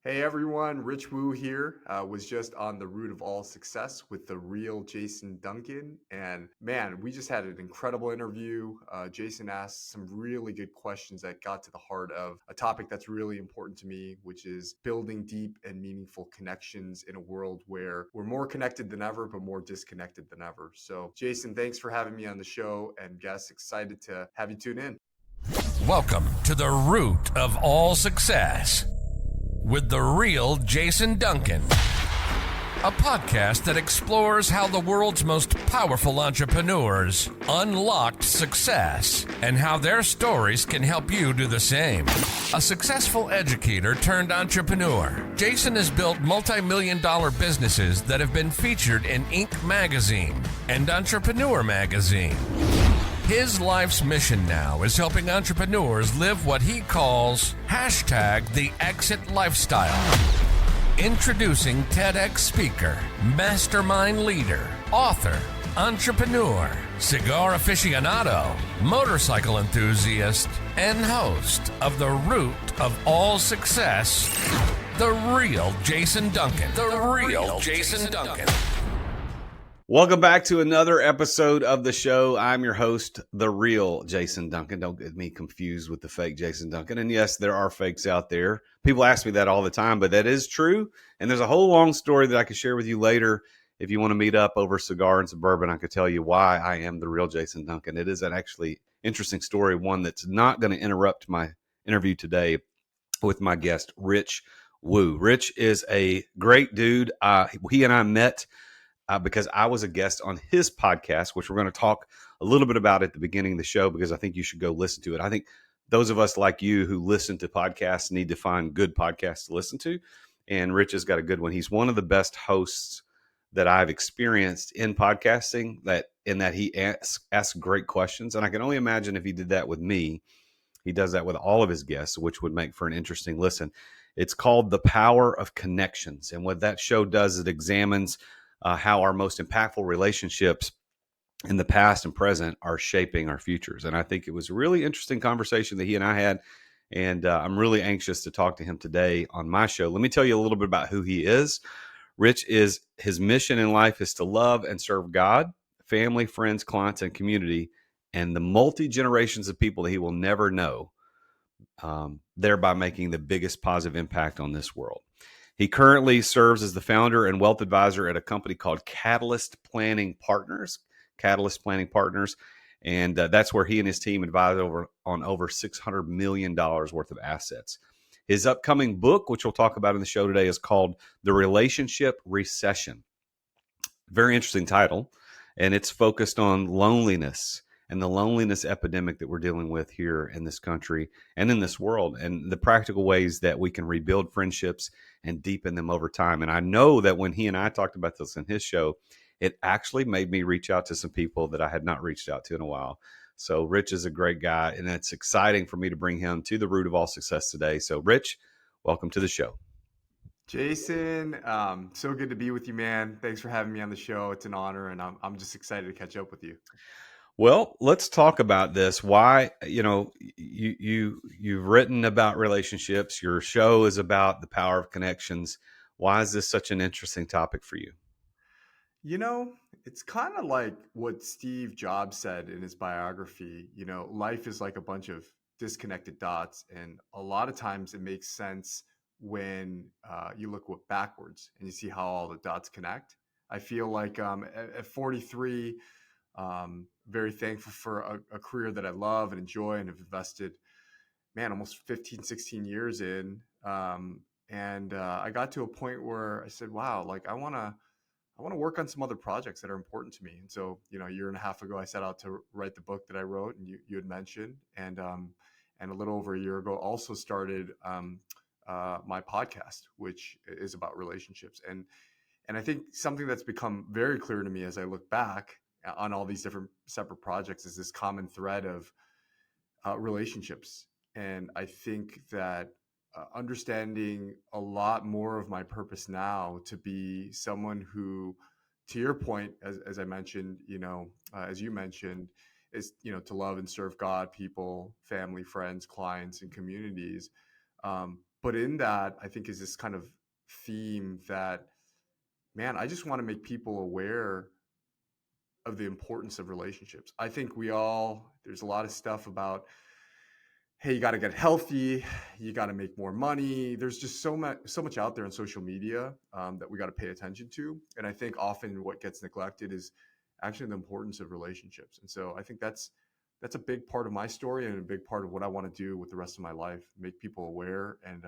Hey everyone, Rich Wu here. Was just on the root of all success with the real Jason Duncan. And man, we just had an incredible interview. Jason asked some really good questions that got to the heart of a topic that's really important to me, which is building deep and meaningful connections in a world where we're more connected than ever, but more disconnected than ever. So, Jason, thanks for having me on the show. And guests, excited to have you tune in. Welcome to the root of all success with the real Jason Duncan, a podcast that explores how the world's most powerful entrepreneurs unlocked success and how their stories can help you do the same. A successful educator turned entrepreneur, Jason has built multi-million-dollar businesses that have been featured in Inc. magazine and Entrepreneur magazine. His life's mission now is helping entrepreneurs live what he calls #the exit lifestyle. Introducing TEDx speaker, mastermind leader, author, entrepreneur, cigar aficionado, motorcycle enthusiast, and host of The Root of All Success, the real Jason Duncan. The real Jason Duncan. Welcome back to another episode of the show. I'm your host, the real Jason Duncan. Don't get me confused with the fake Jason Duncan. And yes, there are fakes out there. People ask me that all the time, but that is true. And there's a whole long story that I can share with you later. If you want to meet up over cigar and suburban, I could tell you why I am the real Jason Duncan. It is an actually interesting story, one that's not going to interrupt my interview today with my guest, Rich Wu. Rich is a great dude. He and I met because I was a guest on his podcast, which we're going to talk a little bit about at the beginning of the show, because I think you should go listen to it. I think those of us like you who listen to podcasts need to find good podcasts to listen to. And Rich has got a good one. He's one of the best hosts that I've experienced in podcasting, in that he asks great questions. And I can only imagine if he did that with me, he does that with all of his guests, which would make for an interesting listen. It's called The Power of Connections. And what that show does, it examines how our most impactful relationships in the past and present are shaping our futures. And I think it was a really interesting conversation that he and I had. And I'm really anxious to talk to him today on my show. Let me tell you a little bit about who he is. Rich his mission in life is to love and serve God, family, friends, clients, and community, and the multi-generations of people that he will never know, thereby making the biggest positive impact on this world. He currently serves as the founder and wealth advisor at a company called Catalyst Planning Partners. And that's where he and his team advise on over $600 million worth of assets. His upcoming book, which we'll talk about in the show today, is called The Relationship Recession. Very interesting title. And it's focused on loneliness and the loneliness epidemic that we're dealing with here in this country and in this world, and the practical ways that we can rebuild friendships and deepen them over time. And I know that when he and I talked about this in his show, it actually made me reach out to some people that I had not reached out to in a while. So Rich is a great guy, and it's exciting for me to bring him to the root of all success today. So Rich, welcome to the show. Jason, so good to be with you, man. Thanks for having me on the show. It's an honor, and I'm just excited to catch up with you. Well, let's talk about this. Why, you've written about relationships. Your show is about the power of connections. Why is this such an interesting topic for you? You know, it's kind of like what Steve Jobs said in his biography. Life is like a bunch of disconnected dots, and a lot of times it makes sense when you look backwards and you see how all the dots connect. I feel like at 43, very thankful for a career that I love and enjoy and have invested, man, almost 15, 16 years in. And I got to a point where I said, wow, like I want to work on some other projects that are important to me. And so, a year and a half ago, I set out to write the book that I wrote and you had mentioned. And a little over a year ago, also started my podcast, which is about relationships. And I think something that's become very clear to me as I look back on all these different separate projects is this common thread of relationships. And I think that understanding a lot more of my purpose now to be someone who, to your point, as I mentioned, as you mentioned, is, to love and serve God, people, family, friends, clients, and communities. But in that, I think is this kind of theme that, man, I just want to make people aware of the importance of relationships. I think there's a lot of stuff about, hey, you got to get healthy, you got to make more money. There's just so much out there on social media that we got to pay attention to. And I think often what gets neglected is actually the importance of relationships. And so I think that's a big part of my story and a big part of what I want to do with the rest of my life, make people aware and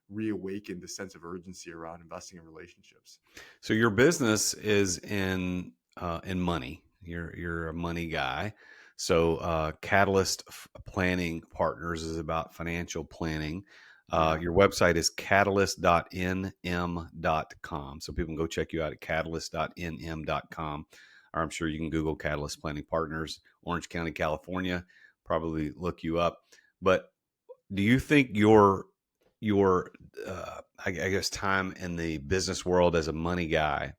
reawaken the sense of urgency around investing in relationships. So your business is in money. You're a money guy. So Catalyst Planning Partners is about financial planning. Yeah. Your website is catalyst.nm.com. So people can go check you out at catalyst.nm.com. Or I'm sure you can Google Catalyst Planning Partners, Orange County, California, probably look you up. But do you think your I guess time in the business world as a money guy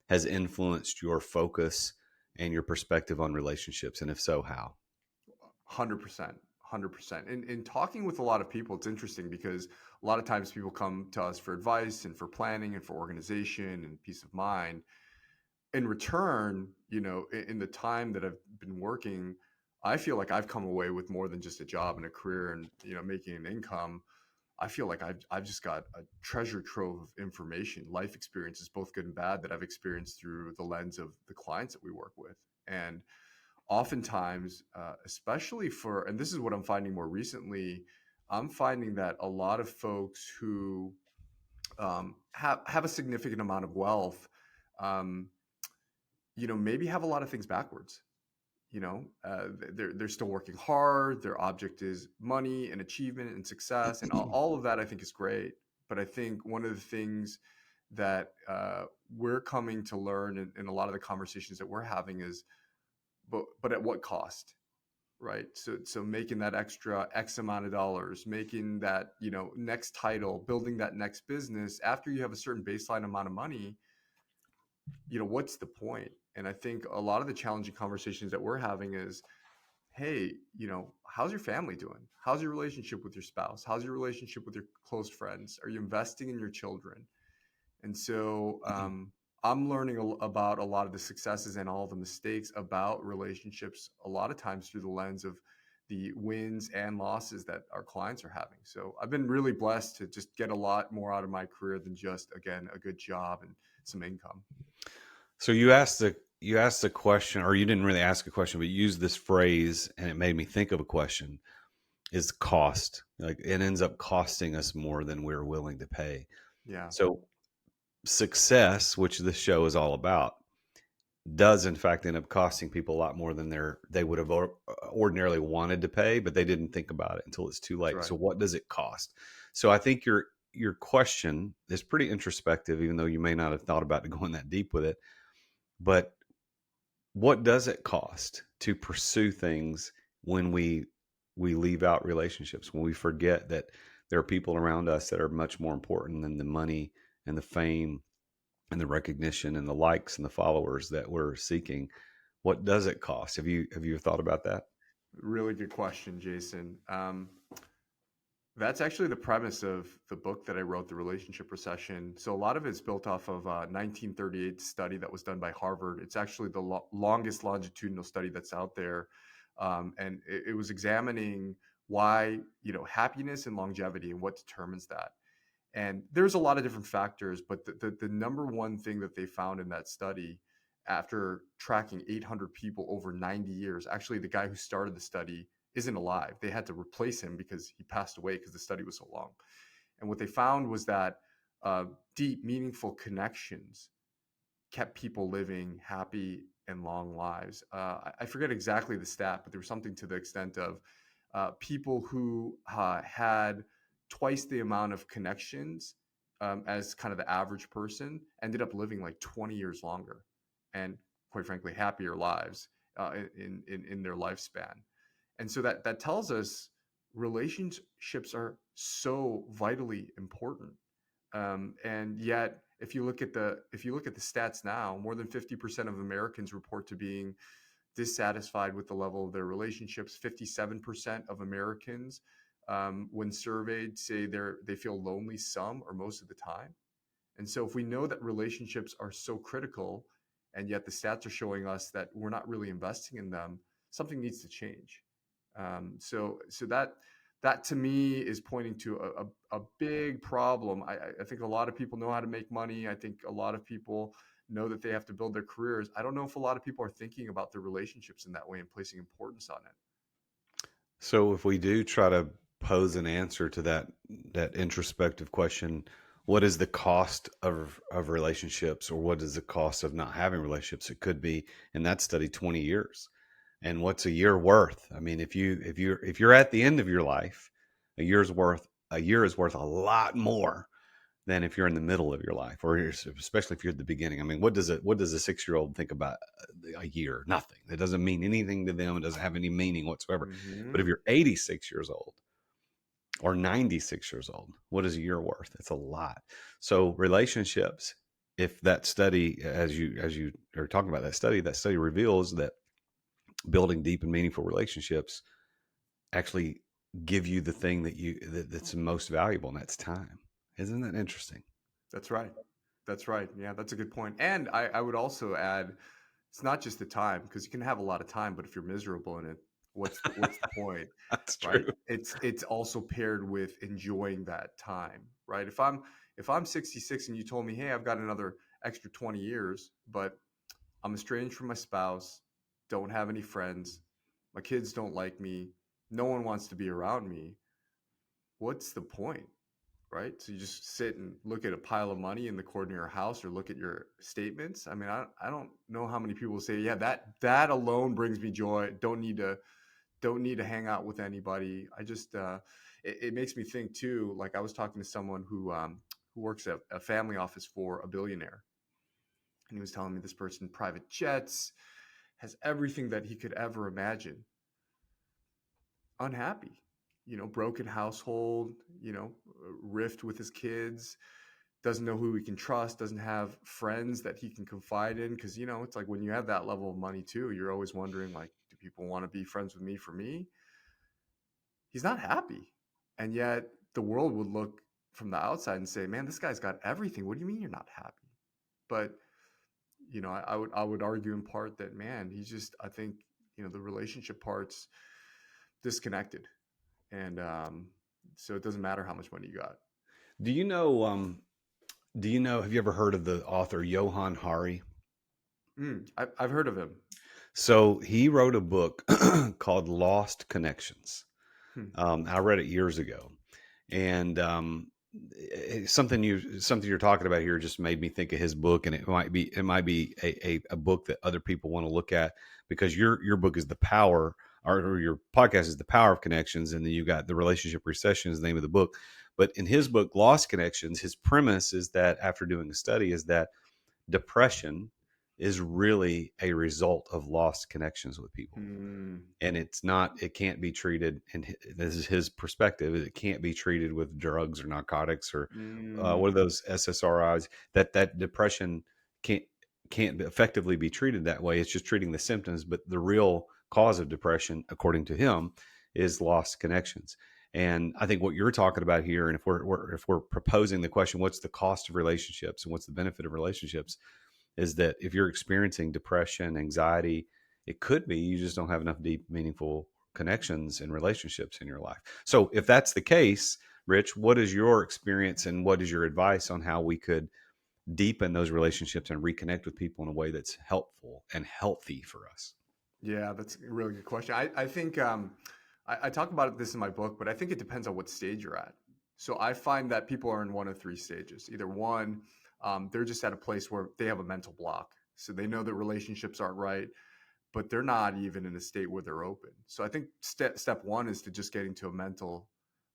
has influenced your focus and your perspective on relationships, and if so, how? 100%. 100%. And in talking with a lot of people, it's interesting because a lot of times people come to us for advice and for planning and for organization and peace of mind. In return, in the time that I've been working, I feel like I've come away with more than just a job and a career and, making an income. I feel like I've just got a treasure trove of information, life experiences, both good and bad, that I've experienced through the lens of the clients that we work with. And oftentimes, especially and this is what I'm finding more recently, I'm finding that a lot of folks who have a significant amount of wealth, um, maybe have a lot of things backwards. They're still working hard. Their object is money and achievement and success, and all of that I think is great. But I think one of the things that we're coming to learn in a lot of the conversations that we're having is, but at what cost, right? So making that extra X amount of dollars, making that next title, building that next business after you have a certain baseline amount of money, what's the point? And I think a lot of the challenging conversations that we're having is, hey, how's your family doing? How's your relationship with your spouse? How's your relationship with your close friends? Are you investing in your children? And so I'm learning about a lot of the successes and all the mistakes about relationships, a lot of times through the lens of the wins and losses that our clients are having. So I've been really blessed to just get a lot more out of my career than just, again, a good job and some income. So you asked the question, or you didn't really ask a question, but you used this phrase, and it made me think of a question: is cost. Like, it ends up costing us more than we're willing to pay. Yeah, So success, which this show is all about, does in fact end up costing people a lot more than they would have ordinarily wanted to pay, but they didn't think about it until it's too that's late. right. So what does it cost? So I think your question is pretty introspective, even though you may not have thought about going that deep with it. But what does it cost to pursue things when we leave out relationships, when we forget that there are people around us that are much more important than the money and the fame and the recognition and the likes and the followers that we're seeking? What does it cost? Have you thought about that? Really good question, Jason. That's actually the premise of the book that I wrote, The Relationship Recession. So a lot of it's built off of a 1938 study that was done by Harvard. It's actually the longest longitudinal study that's out there. And it was examining why, happiness and longevity and what determines that. And there's a lot of different factors, but the number one thing that they found in that study, after tracking 800 people over 90 years, actually the guy who started the study isn't alive. They had to replace him because he passed away because the study was so long. And what they found was that deep, meaningful connections kept people living happy and long lives. I forget exactly the stat, but there was something to the extent of people who had twice the amount of connections as kind of the average person ended up living like 20 years longer and, quite frankly, happier lives in their lifespan. And so that tells us relationships are so vitally important. And yet, if you look at the stats now, more than 50% of Americans report to being dissatisfied with the level of their relationships. 57% of Americans when surveyed, say they feel lonely some or most of the time. And so if we know that relationships are so critical, and yet the stats are showing us that we're not really investing in them, something needs to change. So that to me is pointing to a big problem. I think a lot of people know how to make money. I think a lot of people know that they have to build their careers. I don't know if a lot of people are thinking about their relationships in that way and placing importance on it. So if we do try to pose an answer to that introspective question, what is the cost of relationships, or what is the cost of not having relationships? It could be in that study 20 years. And what's a year worth? I mean, if you're at the end of your life, a year is worth a lot more than if you're in the middle of your life, or especially if you're at the beginning. I mean, what does a 6-year-old think about a year? Nothing. It doesn't mean anything to them. It doesn't have any meaning whatsoever. But if Hmm. you're 86 years old or 96 years old, what is a year worth? It's a lot. So relationships, if that study, as you are talking about that study reveals that building deep and meaningful relationships actually give you the thing that's most valuable, and that's time. Isn't that interesting? That's right. That's right. Yeah, that's a good point. And I would also add, it's not just the time, because you can have a lot of time, but if you're miserable in it, what's the point, That's right? true. It's also paired with enjoying that time, right? If I'm 66 and you told me, hey, I've got another extra 20 years, but I'm estranged from my spouse, don't have any friends, my kids don't like me, no one wants to be around me, what's the point? Right? So you just sit and look at a pile of money in the corner of your house, or look at your statements. I mean, I don't know how many people say, yeah, that alone brings me joy. Don't need to hang out with anybody. I just it makes me think too. Like I was talking to someone who works at a family office for a billionaire, and he was telling me this person, private jets, has everything that he could ever imagine. Unhappy, broken household, rift with his kids, doesn't know who he can trust, doesn't have friends that he can confide in. Because it's like when you have that level of money too, you're always wondering, like, do people want to be friends with me for me? He's not happy. And yet the world would look from the outside and say, man, this guy's got everything. What do you mean you're not happy? But I would argue in part that, man, he's just, I think, the relationship part's disconnected. And so it doesn't matter how much money you got. Do you know? Have you ever heard of the author Johann Hari? I've heard of him. So he wrote a book called Lost Connections. Hmm. I read it years ago, and something you're talking about here just made me think of his book, and it might be a book that other people want to look at, because your book is the power, or your podcast is the power of connections, and then you got the relationship recession is the name of the book. But in his book, Lost Connections, his premise is that, after doing a study, is that depression is really a result of lost connections with people. Hmm. And it can't be treated, and this is his perspective, it can't be treated with drugs or narcotics, or what are Mm. those SSRIs, that depression can't effectively be treated that way. It's just treating the symptoms, but the real cause of depression, according to him, is lost connections. And I think what you're talking about here, and if we're proposing the question, what's the cost of relationships and what's the benefit of relationships, is that if you're experiencing depression, anxiety, it could be you just don't have enough deep, meaningful connections and relationships in your life. So if that's the case, Rich, what is your experience, and what is your advice on how we could deepen those relationships and reconnect with people in a way that's helpful and healthy for us? Yeah, that's a really good question. I think I talk about this in my book, but I think it depends on what stage you're at. So I find that people are in one of three stages. Either one, they're just at a place where they have a mental block. So they know that relationships aren't right, but they're not even in a state where they're open. So I think step one is to just get into a mental,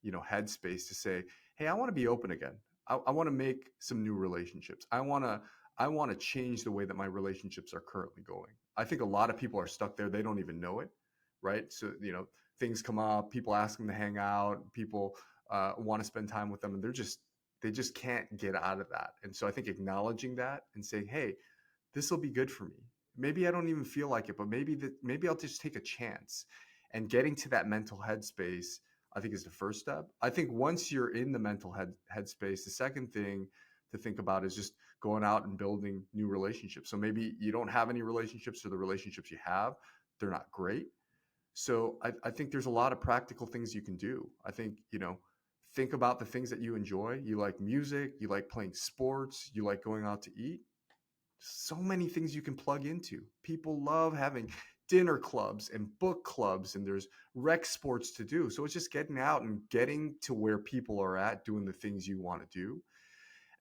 headspace to say, hey, I want to be open again. I want to make some new relationships. I want to change the way that my relationships are currently going. I think a lot of people are stuck there. They don't even know it, right? So, things come up, people ask them to hang out, people want to spend time with them, and they just can't get out of that. And so I think acknowledging that and saying, hey, this will be good for me. Maybe I don't even feel like it, but maybe I'll just take a chance. And getting to that mental headspace, I think is the first step. I think once you're in the mental headspace, the second thing to think about is just going out and building new relationships. So maybe you don't have any relationships, or the relationships you have, they're not great. So I think there's a lot of practical things you can do. I think, think about the things that you enjoy. You like music, you like playing sports, you like going out to eat. So many things you can plug into. People love having dinner clubs and book clubs, and there's rec sports to do. So it's just getting out and getting to where people are at, doing the things you want to do.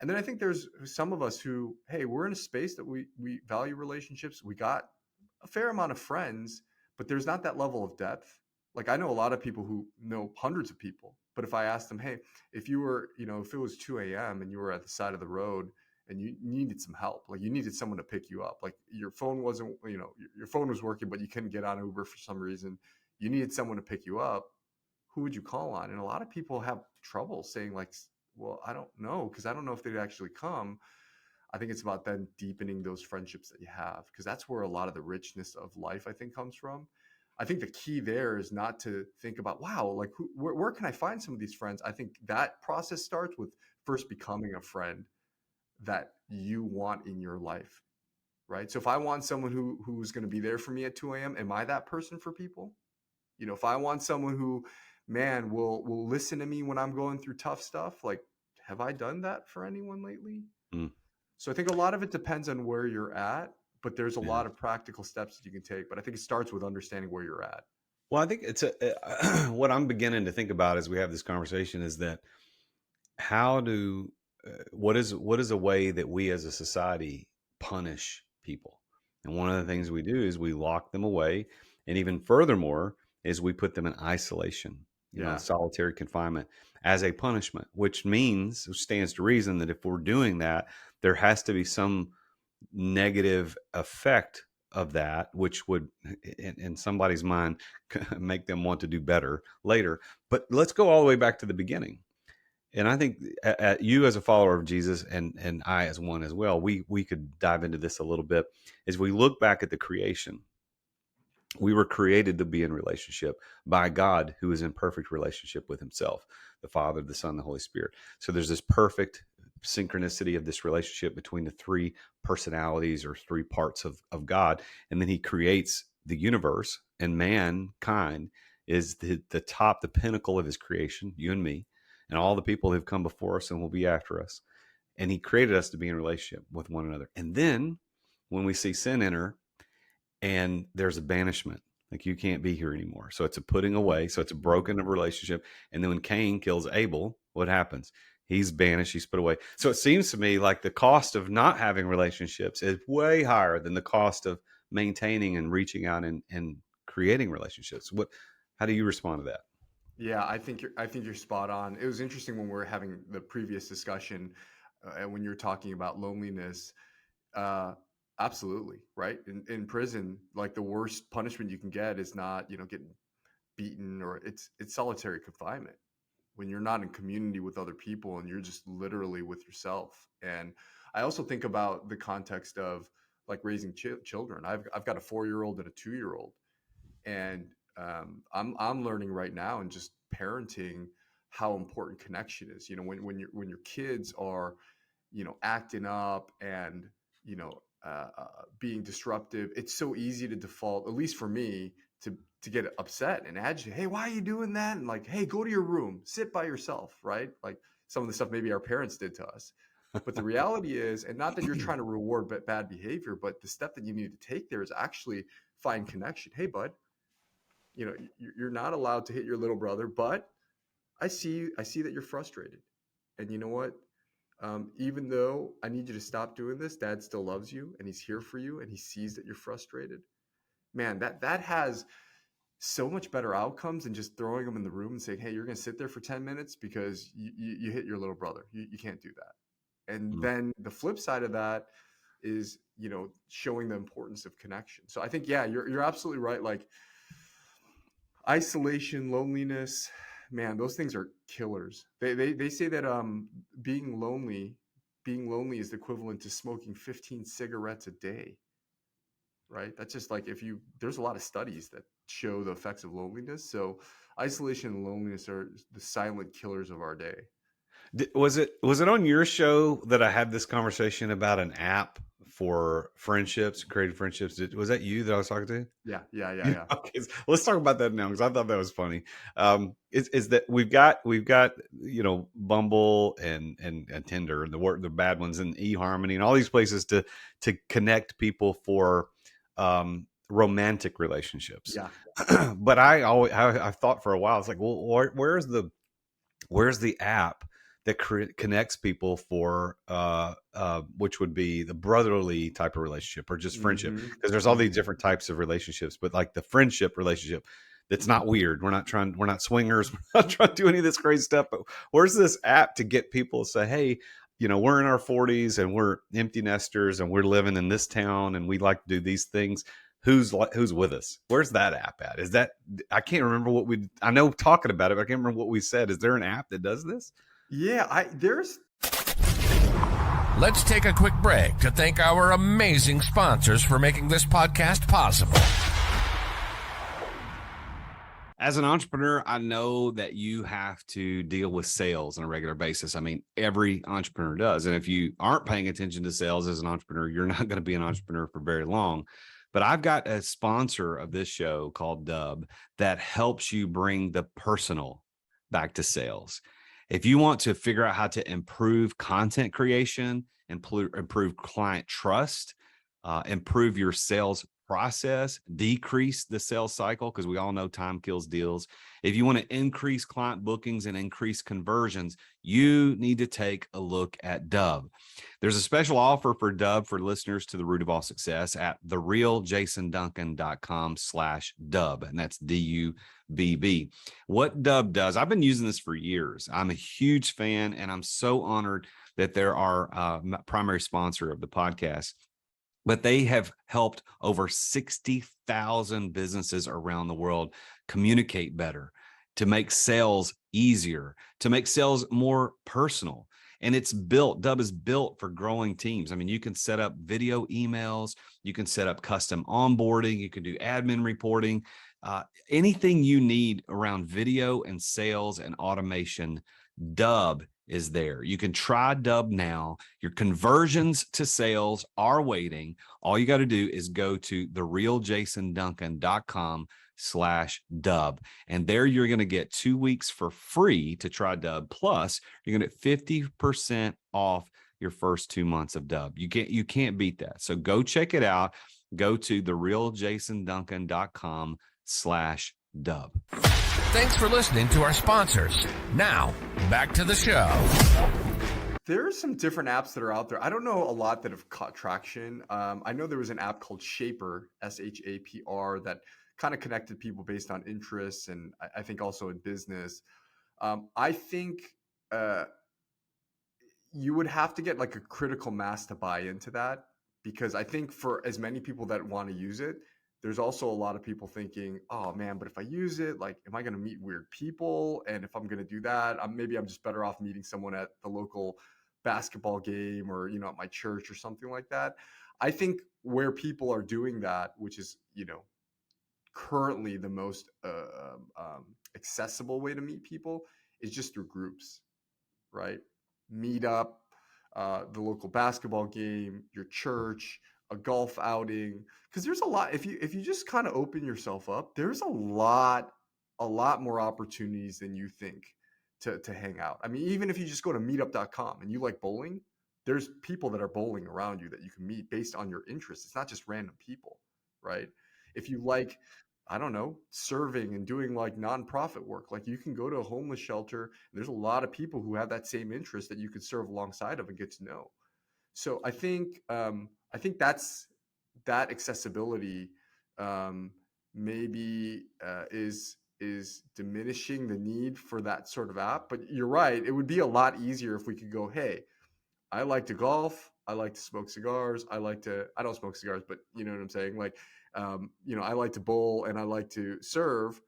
And then I think there's some of us who, hey, we're in a space that we value relationships. We got a fair amount of friends, but there's not that level of depth. Like I know a lot of people who know hundreds of people, but if I asked them, hey, if you were, if it was 2 a.m. and you were at the side of the road and you needed some help, like you needed someone to pick you up, like your phone wasn't, your phone was working, but you couldn't get on Uber for some reason, you needed someone to pick you up, who would you call on? And a lot of people have trouble saying like, well, I don't know, because I don't know if they'd actually come. I think it's about then deepening those friendships that you have, because that's where a lot of the richness of life, I think, comes from. I think the key there is not to think about, wow, like where can I find some of these friends? I think that process starts with first becoming a friend that you want in your life, right? So if I want someone who's going to be there for me at 2 a.m., am I that person for people? If I want someone who, man, will listen to me when I'm going through tough stuff, like, have I done that for anyone lately? Mm, So I think a lot of it depends on where you're at, but there's a yeah. lot of practical steps that you can take. But I think it starts with understanding where you're at. Well, I think it's what I'm beginning to think about as we have this conversation is that how do what is a way that we as a society punish people? And one of the things we do is we lock them away, and even furthermore is we put them in isolation, Yeah. solitary confinement as a punishment, which stands to reason that if we're doing that, there has to be some negative effect of that, which would, in somebody's mind, make them want to do better later. But let's go all the way back to the beginning. And I think you as a follower of Jesus, and I as one as well, we could dive into this a little bit as we look back at the creation. We were created to be in relationship by God, who is in perfect relationship with himself, the Father, the Son, the Holy Spirit. So there's this perfect synchronicity of this relationship between the three personalities or three parts of God. And then he creates the universe, and mankind is the top, the pinnacle of his creation, you and me, and all the people who've come before us and will be after us. And he created us to be in relationship with one another. And then when we see sin enter, and there's a banishment, like you can't be here anymore, so it's a putting away, so it's a broken relationship. And then when Cain kills Abel, what happens? He's banished, he's put away. So it seems to me like the cost of not having relationships is way higher than the cost of maintaining and reaching out and creating relationships. How do you respond to that? Yeah, I think you're spot on. It was interesting when we were having the previous discussion, and when you're talking about loneliness. Uh, Absolutely, right. In prison, like the worst punishment you can get is not, getting beaten, or it's solitary confinement, when you're not in community with other people and you're just literally with yourself. And I also think about the context of like raising children. I've got a 4-year-old and a 2-year-old, and I'm learning right now and just parenting how important connection is. When your kids are, acting up and being disruptive, it's so easy to default, at least for me, to get upset and agitate. Hey, why are you doing that? And like, hey, go to your room, sit by yourself, right? Like some of the stuff maybe our parents did to us. But the reality is, and not that you're trying to reward bad behavior, but the step that you need to take there is actually find connection. Hey, bud, you're not allowed to hit your little brother, but I see that you're frustrated, and you know what? Even though I need you to stop doing this, Dad still loves you, and he's here for you, and he sees that you're frustrated. Man, that has so much better outcomes than just throwing them in the room and saying, "Hey, you're going to sit there for 10 minutes because you hit your little brother. You can't do that." And Mm. then the flip side of that is, showing the importance of connection. So I think, yeah, you're absolutely right. Like isolation, loneliness, man, those things are killers. They say that being lonely being lonely is the equivalent to smoking 15 cigarettes a day, right? That's just like, if you there's a lot of studies that show the effects of loneliness. So isolation and loneliness are the silent killers of our day. Was it on your show that I had this conversation about an app for friendships, creating friendships? Was that you that I was talking to? Yeah, yeah, yeah, Yeah. yeah. Okay, so let's talk about that now because I thought that was funny. Is that we've got Bumble and Tinder and the bad ones and eHarmony and all these places to connect people for romantic relationships. Yeah. But I thought for a while it's like, well, where's the app that connects people for which would be the brotherly type of relationship or just friendship, Mm-hmm. because there's all these different types of relationships, but like the friendship relationship that's not weird, we're not swingers, we're not trying to do any of this crazy stuff, but where's this app to get people to say, hey, we're in our 40s and we're empty nesters and we're living in this town and we like to do these things. Who's with us? Where's that app at? Is that, I can't remember I know talking about it, but I can't remember what we said. Is there an app that does this? Yeah, there's Let's take a quick break to thank our amazing sponsors for making this podcast possible. As an entrepreneur, I know that you have to deal with sales on a regular basis. I mean, every entrepreneur does. And if you aren't paying attention to sales as an entrepreneur, you're not going to be an entrepreneur for very long. But I've got a sponsor of this show called Dub that helps you bring the personal back to sales. If you want to figure out how to improve content creation, improve client trust, improve your sales process, decrease the sales cycle, because we all know time kills deals. If you want to increase client bookings and increase conversions, you need to take a look at Dub. There's a special offer for Dub for listeners to The Root of All Success at therealjasonduncan.com/Dub. And that's DUBB. What Dub does, I've been using this for years. I'm a huge fan, and I'm so honored that they're our primary sponsor of the podcast. But they have helped over 60,000 businesses around the world communicate better, to make sales easier, to make sales more personal. And Dub is built for growing teams. I mean, you can set up video emails, you can set up custom onboarding, you can do admin reporting, anything you need around video and sales and automation. Dub is there. You can try Dub now. Your conversions to sales are waiting. All you got to do is go to therealjasonduncan.com/Dub. And there you're going to get 2 weeks for free to try Dub. Plus, you're going to get 50% off your first 2 months of Dub. You can't beat that. So go check it out. Go to therealjasonduncan.com/Dub. Thanks for listening to our sponsors. Now, back to the show. There are some different apps that are out there. I don't know a lot that have caught traction. I know there was an app called Shaper, SHAPR, that kind of connected people based on interests, and I think also in business. I think you would have to get like a critical mass to buy into that, because I think for as many people that want to use it, there's also a lot of people thinking, oh man, but if I use it, like, am I going to meet weird people? And if I'm going to do that, maybe I'm just better off meeting someone at the local basketball game or, at my church or something like that. I think where people are doing that, which is, currently the most accessible way to meet people, is just through groups, right? Meet up, the local basketball game, your church, a golf outing, because there's a lot. If you just kind of open yourself up, there's a lot more opportunities than you think to hang out. I mean, even if you just go to meetup.com and you like bowling, there's people that are bowling around you that you can meet based on your interests. It's not just random people, right? If you like, I don't know, serving and doing like nonprofit work, like you can go to a homeless shelter. And there's a lot of people who have that same interest that you could serve alongside of and get to know. So I think that's that accessibility maybe is diminishing the need for that sort of app. But you're right; it would be a lot easier if we could go, hey, I like to golf, I like to smoke cigars, I don't smoke cigars, but you know what I'm saying? Like, I like to bowl and I like to serve.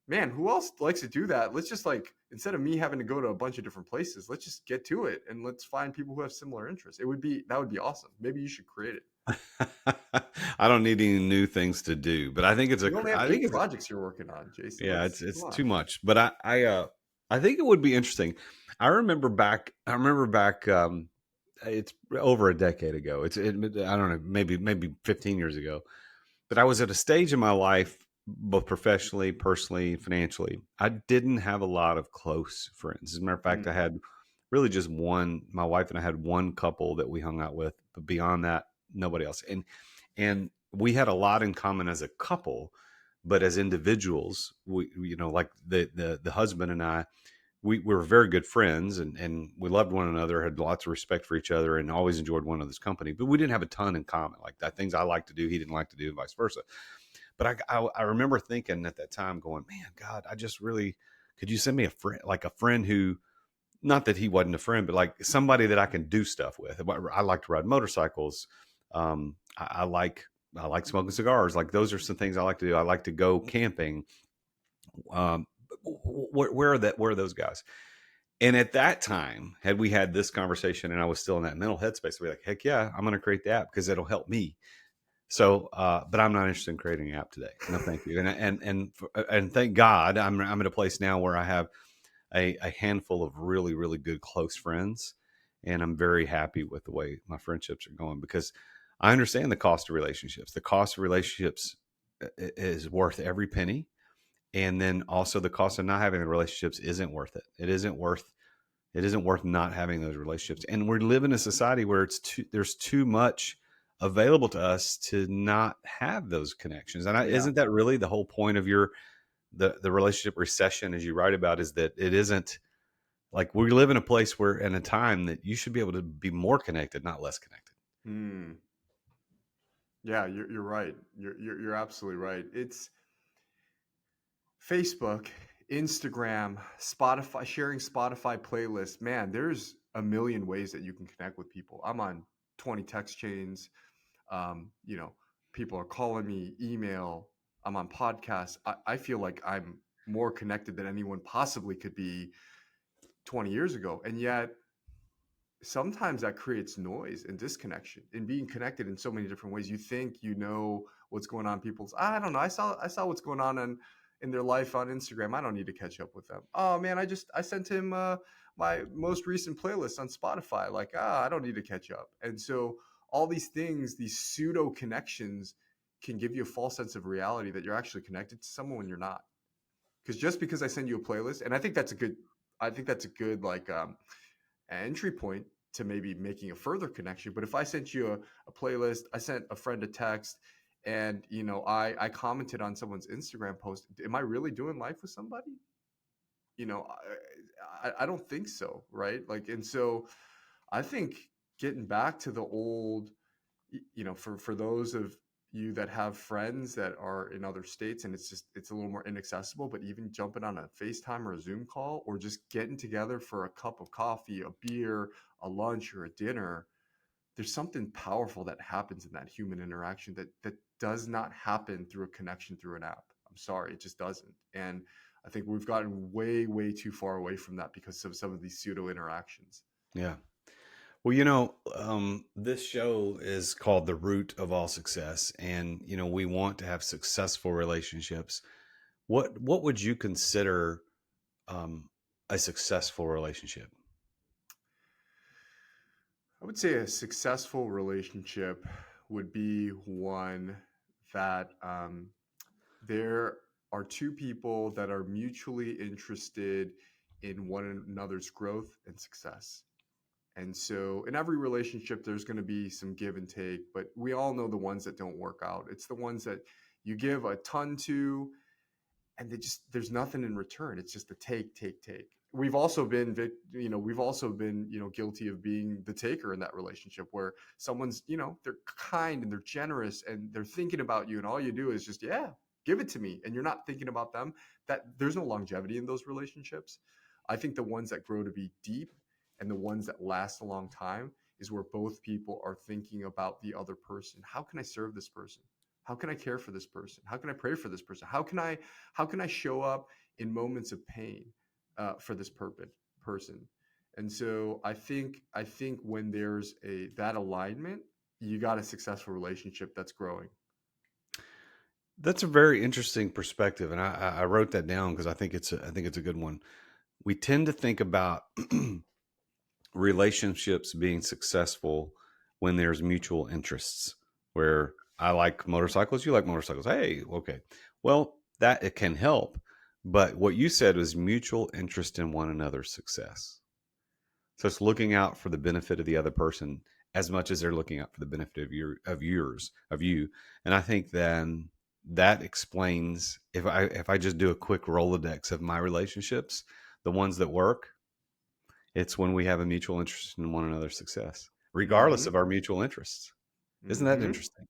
Man, who else likes to do that? Let's just like, instead of me having to go to a bunch of different places, let's just get to it and let's find people who have similar interests. That would be awesome. Maybe you should create it. I don't need any new things to do, but I think You only have I think 8 it's, projects you're working on, Jason. yeah, Let's it's come on. too much. But I think it would be interesting. I remember back, it's over a decade ago. I don't know, maybe 15 years ago. But I was at a stage in my life, both professionally, personally, financially. I didn't have a lot of close friends. As a matter of fact, I Mm, had really just one. My wife and I had one couple that we hung out with, but beyond that, nobody else. And we had a lot in common as a couple, but as individuals, like the husband and I, we were very good friends, and we loved one another, had lots of respect for each other, and always enjoyed one another's company. But we didn't have a ton in common. Like that, things I like to do, he didn't like to do, and vice versa. But I remember thinking at that time, going, man, God, I just really, could you send me a friend, like a friend who, not that he wasn't a friend, but like somebody that I can do stuff with. I like to ride motorcycles. I like smoking cigars. Like those are some things I like to do. I like to go camping. Um, where are those guys? And at that time, had we had this conversation and I was still in that mental headspace, I'd be like, heck yeah, I'm going to create the app because it'll help me. So, but I'm not interested in creating an app today. No, thank you. And thank God I'm at a place now where I have a handful of really, really good close friends. And I'm very happy with the way my friendships are going because I understand the cost of relationships. The cost of relationships is worth every penny. And then also the cost of not having the relationships isn't worth it. It isn't worth not having those relationships. And we live in a society where there's too much available to us to not have those connections. And yeah. isn't that really the whole point of the relationship recession, as you write about, is that it isn't like we live in a place where in a time that you should be able to be more connected, not less connected. Mm. Yeah, you're right. You're absolutely right. It's Facebook, Instagram, Spotify, sharing Spotify playlists. Man, there's a million ways that you can connect with people. I'm on 20 text chains. You know, people are calling me, email. I'm on podcasts. I feel like I'm more connected than anyone possibly could be 20 years ago. And yet sometimes that creates noise and disconnection in being connected in so many different ways. You think you know what's going on in people's, I don't know. I saw what's going on in their life on Instagram. I don't need to catch up with them. Oh man, I sent him my most recent playlist on Spotify. Like, I don't need to catch up. And so all these things, these pseudo connections can give you a false sense of reality that you're actually connected to someone when you're not. Because just because I send you a playlist, and I think that's a good like entry point to maybe making a further connection. But if I sent you a playlist, I sent a friend a text, and I commented on someone's Instagram post, am I really doing life with somebody? I don't think so, right? Like, and so I think getting back to the old, for those of you that have friends that are in other states and it's a little more inaccessible, but even jumping on a FaceTime or a Zoom call or just getting together for a cup of coffee, a beer, a lunch or a dinner, there's something powerful that happens in that human interaction that does not happen through a connection through an app. I'm sorry, it just doesn't. And I think we've gotten way, way too far away from that because of some of these pseudo interactions. Yeah. Well, this show is called The Root of All Success. And, we want to have successful relationships. What would you consider a successful relationship? I would say a successful relationship would be one that there are two people that are mutually interested in one another's growth and success. And so in every relationship, there's going to be some give and take, but we all know the ones that don't work out. It's the ones that you give a ton to, and there's nothing in return. It's just a take, take, take. We've also been, guilty of being the taker in that relationship where someone's, they're kind and they're generous and they're thinking about you, and all you do is just, yeah, give it to me, and you're not thinking about them. That there's no longevity in those relationships. I think the ones that grow to be deep and the ones that last a long time is where both people are thinking about the other person. How can I serve this person? How can I care for this person? How can I pray for this person? How can I show up in moments of pain? for this person. And so I think when there's that alignment, you got a successful relationship that's growing. That's a very interesting perspective, and I wrote that down because I think it's a good one. We tend to think about relationships being successful when there's mutual interests, where I like motorcycles, you like motorcycles. Hey, okay. Well, that it can help. But what you said was mutual interest in one another's success. So it's looking out for the benefit of the other person as much as they're looking out for the benefit of you. And I think then that explains if I just do a quick Rolodex of my relationships, the ones that work, it's when we have a mutual interest in one another's success, regardless Hmm. of our mutual interests. Isn't that Hmm. interesting?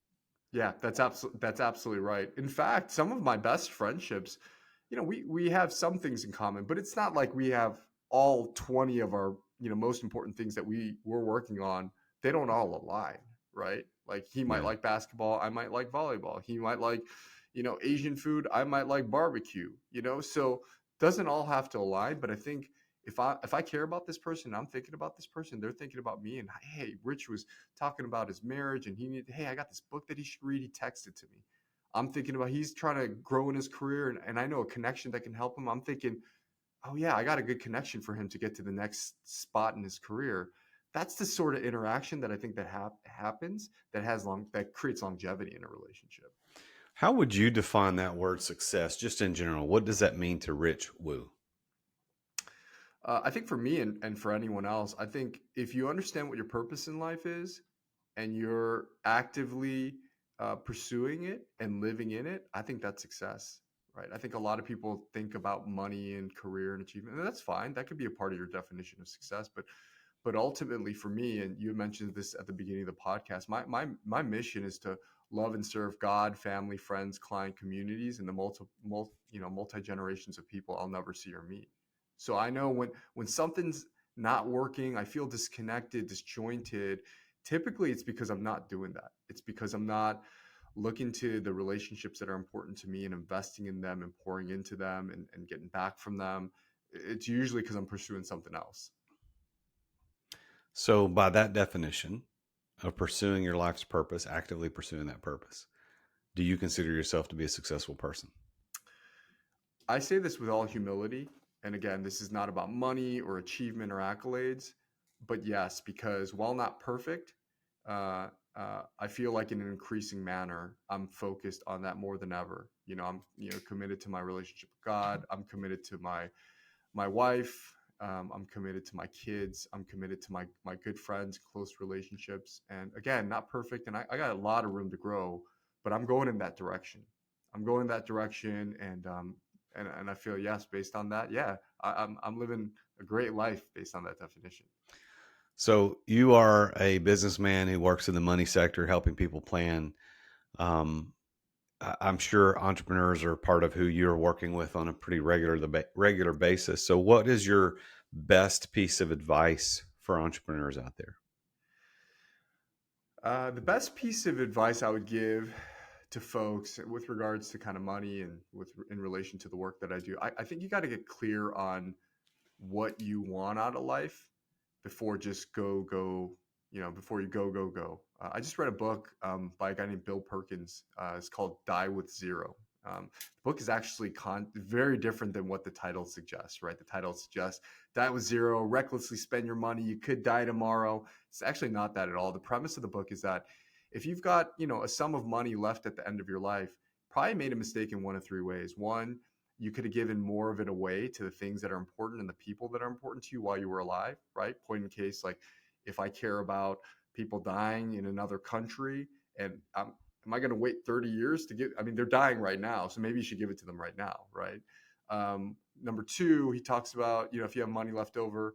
Yeah, that's absolutely right. In fact, some of my best friendships, we have some things in common, but it's not like we have all 20 of our, most important things that we're working on. They don't all align, right? Like he might Right. like basketball, I might like volleyball. He might like, Asian food, I might like barbecue. So doesn't all have to align, but I think if I care about this person, I'm thinking about this person, they're thinking about me. And hey, Rich was talking about his marriage and hey, I got this book that he should read. He texted to me. I'm thinking about he's trying to grow in his career, and I know a connection that can help him. I'm thinking, oh yeah, I got a good connection for him to get to the next spot in his career. That's the sort of interaction that I think that happens that creates longevity in a relationship. How would you define that word success just in general? What does that mean to Rich Wu? I think for me and for anyone else, I think if you understand what your purpose in life is and you're actively pursuing it and living in it, I think that's success, right? I think a lot of people think about money and career and achievement, and that's fine. That could be a part of your definition of success, but ultimately for me, and you mentioned this at the beginning of the podcast, my mission is to love and serve God, family, friends, client communities, and the multi generations of people I'll never see or meet. So I know when something's not working, I feel disconnected, disjointed. Typically, it's because I'm not doing that. It's because I'm not looking to the relationships that are important to me and investing in them and pouring into them and getting back from them. It's usually because I'm pursuing something else. So, by that definition of pursuing your life's purpose, actively pursuing that purpose, do you consider yourself to be a successful person? I say this with all humility. And again, this is not about money or achievement or accolades, but yes, because while not perfect, I feel like in an increasing manner, I'm focused on that more than ever. I'm committed to my relationship with God. I'm committed to my wife. I'm committed to my kids. I'm committed to my good friends, close relationships. And again, not perfect, and I got a lot of room to grow, but I'm going in that direction. I'm going that direction, and I feel yes, based on that, yeah, I'm living a great life based on that definition. So, you are a businessman who works in the money sector, helping people plan. Um, I'm sure entrepreneurs are part of who you're working with on a pretty regular basis. So, what is your best piece of advice for entrepreneurs out there? The best piece of advice I would give to folks with regards to kind of money and in relation to the work that I do, I think you got to get clear on what you want out of life before just before you go. I just read a book by a guy named Bill Perkins. It's called Die with Zero. The book is actually very different than what the title suggests, right? The title suggests die with zero, recklessly spend your money, you could die tomorrow. It's actually not that at all. The premise of the book is that if you've got, a sum of money left at the end of your life, probably made a mistake in one of three ways. One, you could have given more of it away to the things that are important and the people that are important to you while you were alive, right? Point in case, like if I care about people dying in another country and am I going to wait 30 years to get, I mean, they're dying right now. So maybe you should give it to them right now. Right. Number two, he talks about, if you have money left over,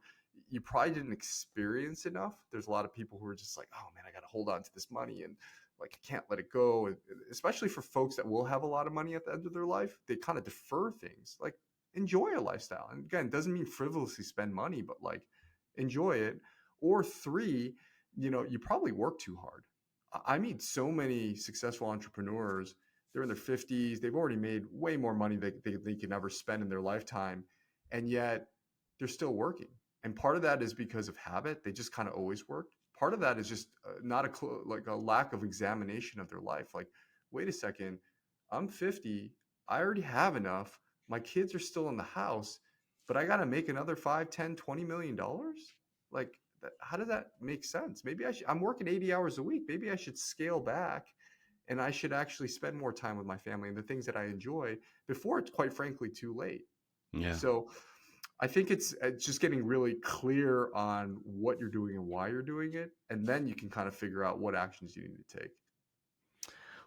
you probably didn't experience enough. There's a lot of people who are just like, oh man, I got to hold on to this money and like I can't let it go. And especially for folks that will have a lot of money at the end of their life, they kind of defer things, like enjoy a lifestyle. And again, it doesn't mean frivolously spend money, but like enjoy it. Or three, you probably work too hard. I meet so many successful entrepreneurs. They're in their 50s. They've already made way more money than they can ever spend in their lifetime. And yet they're still working. And part of that is because of habit. They just kind of always worked. Part of that is just not like a lack of examination of their life. Like, wait a second, I'm 50. I already have enough. My kids are still in the house, but I got to make another 5, 10, $20 million. Like, how does that make sense? Maybe I'm working 80 hours a week. Maybe I should scale back, and I should actually spend more time with my family and the things that I enjoy before it's, quite frankly, too late. Yeah. So I think it's just getting really clear on what you're doing and why you're doing it. And then you can kind of figure out what actions you need to take.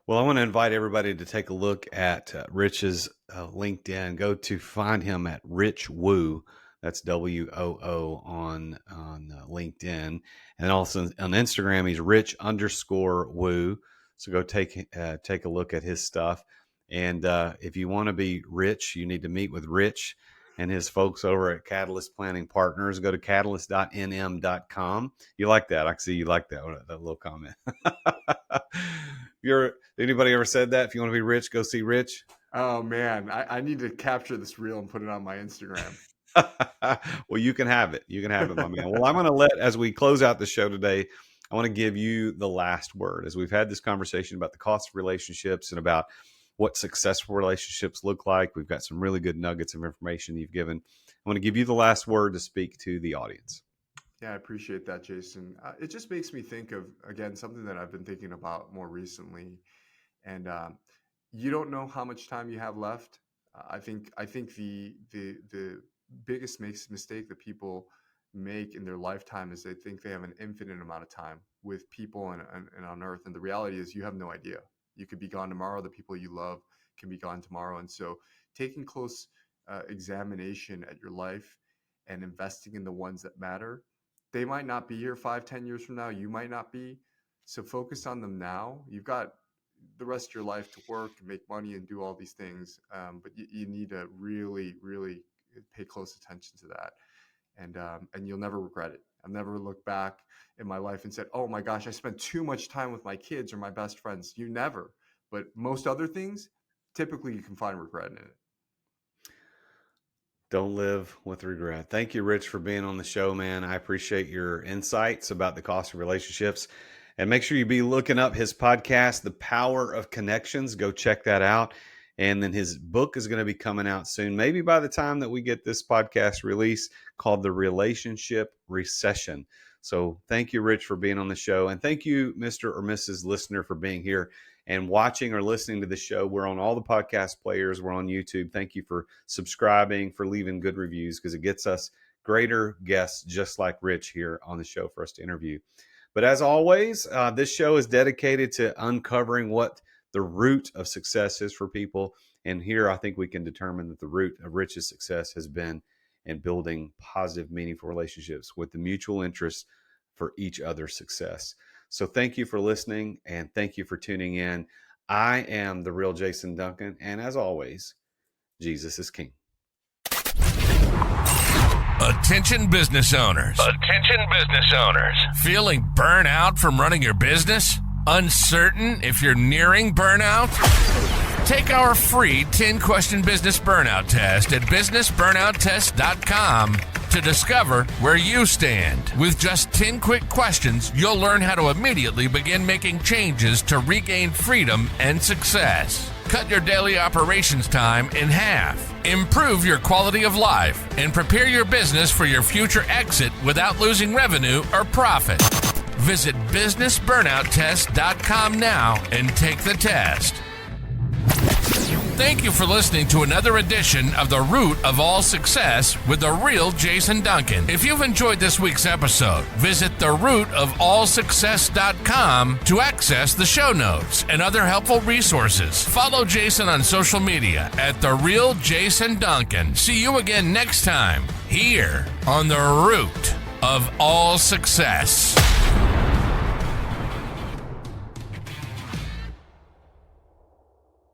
Well, I want to invite everybody to take a look at Rich's LinkedIn. Go to find him at Rich Woo. That's WOO on LinkedIn. And also on Instagram, he's Rich_Woo. So go take a look at his stuff. And if you want to be rich, you need to meet with Rich and his folks over at Catalyst Planning Partners. Go to catalyst.nm.com. You like that? I see you like that little comment. Anybody ever said that? If you want to be rich, go see Rich. Oh man, I need to capture this reel and put it on my Instagram. Well, you can have it. You can have it, my man. Well, I'm going to as we close out the show today, I want to give you the last word, as we've had this conversation about the cost of relationships and about what successful relationships look like. We've got some really good nuggets of information you've given. I want to give you the last word to speak to the audience. Yeah, I appreciate that, Jason. It just makes me think of, again, something that I've been thinking about more recently. And you don't know how much time you have left. I think the biggest mistake that people make in their lifetime is they think they have an infinite amount of time with people and on earth. And the reality is you have no idea. You could be gone tomorrow. The people you love can be gone tomorrow. And so taking close examination at your life and investing in the ones that matter, they might not be here 5, 10 years from now. You might not be. So focus on them now. You've got the rest of your life to work and make money and do all these things. But you need to really, really pay close attention to that. And you'll never regret it. I've never looked back in my life and said, oh my gosh, I spent too much time with my kids or my best friends. You never. But most other things, typically you can find regret in it. Don't live with regret. Thank you, Rich, for being on the show, man. I appreciate your insights about the cost of relationships. And make sure you be looking up his podcast, The Power of Connections. Go check that out. And then his book is going to be coming out soon, maybe by the time that we get this podcast released, called The Relationship Recession. So thank you, Rich, for being on the show. And thank you, Mr. or Mrs. Listener, for being here and watching or listening to the show. We're on all the podcast players. We're on YouTube. Thank you for subscribing, for leaving good reviews, because it gets us greater guests just like Rich here on the show for us to interview. But as always, this show is dedicated to uncovering what the root of success is for people. And here I think we can determine that the root of Rich's success has been in building positive, meaningful relationships with the mutual interest for each other's success. So thank you for listening, and thank you for tuning in. I am the real Jason Duncan, and as always, Jesus is King. Attention business owners. Attention business owners. Feeling burnout from running your business? Uncertain if you're nearing burnout? Take our free 10-question business burnout test at businessburnouttest.com to discover where you stand. With just 10 quick questions, you'll learn how to immediately begin making changes to regain freedom and success. Cut your daily operations time in half. Improve your quality of life and prepare your business for your future exit without losing revenue or profit. Visit businessburnouttest.com now and take the test. Thank you for listening to another edition of The Root of All Success with the real Jason Duncan. If you've enjoyed this week's episode, visit therootofallsuccess.com to access the show notes and other helpful resources. Follow Jason on social media at The Real Jason Duncan. See you again next time here on The Root of All Success.